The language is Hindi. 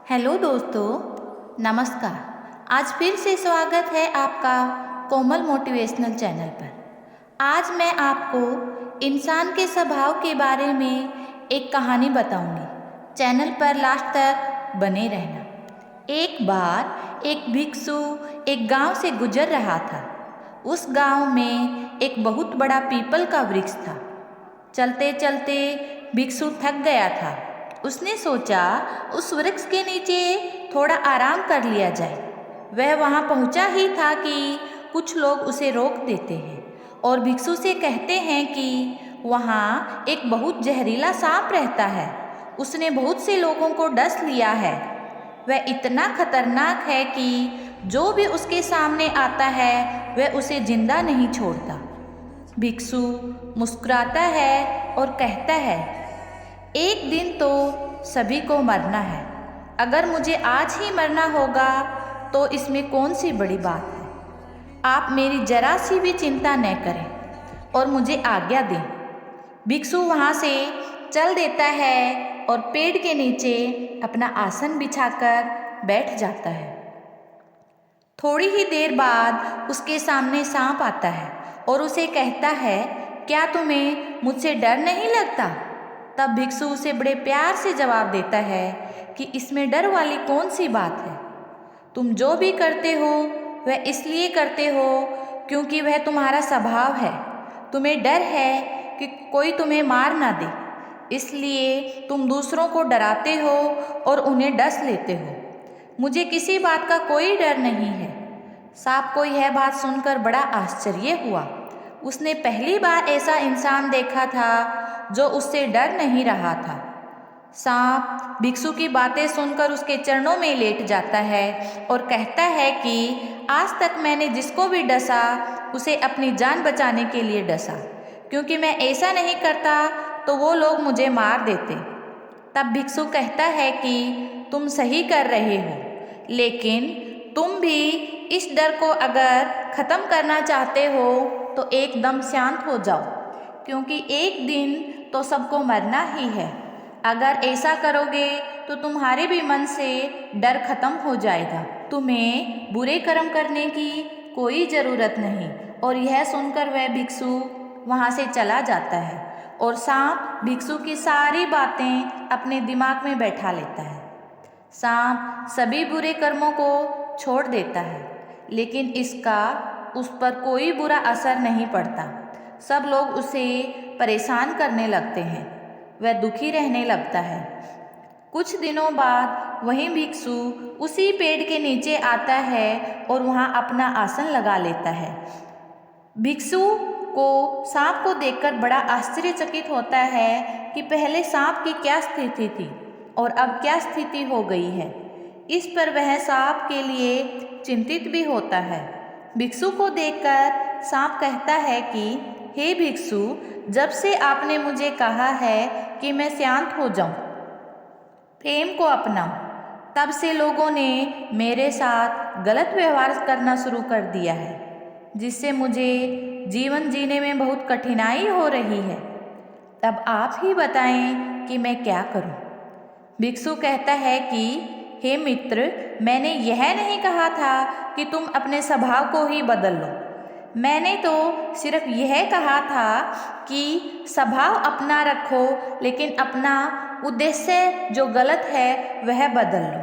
हेलो दोस्तों, नमस्कार। आज फिर से स्वागत है आपका कोमल मोटिवेशनल चैनल पर। आज मैं आपको इंसान के स्वभाव के बारे में एक कहानी बताऊंगी। चैनल पर लास्ट तक बने रहना। एक बार एक भिक्षु एक गांव से गुजर रहा था। उस गांव में एक बहुत बड़ा पीपल का वृक्ष था। चलते चलते भिक्षु थक गया था। उसने सोचा उस वृक्ष के नीचे थोड़ा आराम कर लिया जाए। वह वहाँ पहुँचा ही था कि कुछ लोग उसे रोक देते हैं और भिक्षु से कहते हैं कि वहाँ एक बहुत जहरीला सांप रहता है। उसने बहुत से लोगों को डस लिया है। वह इतना खतरनाक है कि जो भी उसके सामने आता है वह उसे जिंदा नहीं छोड़ता। भिक्षु मुस्कुराता है और कहता है, एक दिन तो सभी को मरना है। अगर मुझे आज ही मरना होगा तो इसमें कौन सी बड़ी बात है। आप मेरी जरा सी भी चिंता न करें और मुझे आज्ञा दें। भिक्षु वहाँ से चल देता है और पेड़ के नीचे अपना आसन बिछाकर बैठ जाता है। थोड़ी ही देर बाद उसके सामने सांप आता है और उसे कहता है, क्या तुम्हें मुझसे डर नहीं लगता? तब भिक्षु उसे बड़े प्यार से जवाब देता है कि इसमें डर वाली कौन सी बात है। तुम जो भी करते हो वह इसलिए करते हो क्योंकि वह तुम्हारा स्वभाव है। तुम्हें डर है कि कोई तुम्हें मार ना दे, इसलिए तुम दूसरों को डराते हो और उन्हें डस लेते हो। मुझे किसी बात का कोई डर नहीं है। सांप को यह बात सुनकर बड़ा आश्चर्य हुआ। उसने पहली बार ऐसा इंसान देखा था जो उससे डर नहीं रहा था। सांप भिक्षु की बातें सुनकर उसके चरणों में लेट जाता है और कहता है कि आज तक मैंने जिसको भी डसा उसे अपनी जान बचाने के लिए डसा, क्योंकि मैं ऐसा नहीं करता तो वो लोग मुझे मार देते। तब भिक्षु कहता है कि तुम सही कर रहे हो, लेकिन तुम भी इस डर को अगर ख़त्म करना चाहते हो तो एकदम शांत हो जाओ, क्योंकि एक दिन तो सबको मरना ही है। अगर ऐसा करोगे तो तुम्हारे भी मन से डर खत्म हो जाएगा। तुम्हें बुरे कर्म करने की कोई ज़रूरत नहीं। और यह सुनकर वह भिक्षु वहाँ से चला जाता है और सांप भिक्षु की सारी बातें अपने दिमाग में बैठा लेता है। सांप सभी बुरे कर्मों को छोड़ देता है, लेकिन इसका उस पर कोई बुरा असर नहीं पड़ता। सब लोग उसे परेशान करने लगते हैं। वह दुखी रहने लगता है। कुछ दिनों बाद वही भिक्षु उसी पेड़ के नीचे आता है और वहाँ अपना आसन लगा लेता है। भिक्षु को सांप को देखकर बड़ा आश्चर्यचकित होता है कि पहले सांप की क्या स्थिति थी और अब क्या स्थिति हो गई है। इस पर वह सांप के लिए चिंतित भी होता है। भिक्षु को देखकर सांप कहता है कि हे भिक्षु, जब से आपने मुझे कहा है कि मैं शांत हो जाऊं, प्रेम को अपनाऊं, तब से लोगों ने मेरे साथ गलत व्यवहार करना शुरू कर दिया है, जिससे मुझे जीवन जीने में बहुत कठिनाई हो रही है। तब आप ही बताएं कि मैं क्या करूं। भिक्षु कहता है कि हे मित्र, मैंने यह नहीं कहा था कि तुम अपने स्वभाव को ही बदल लो। मैंने तो सिर्फ यह कहा था कि स्वभाव अपना रखो, लेकिन अपना उद्देश्य जो गलत है वह बदल लो।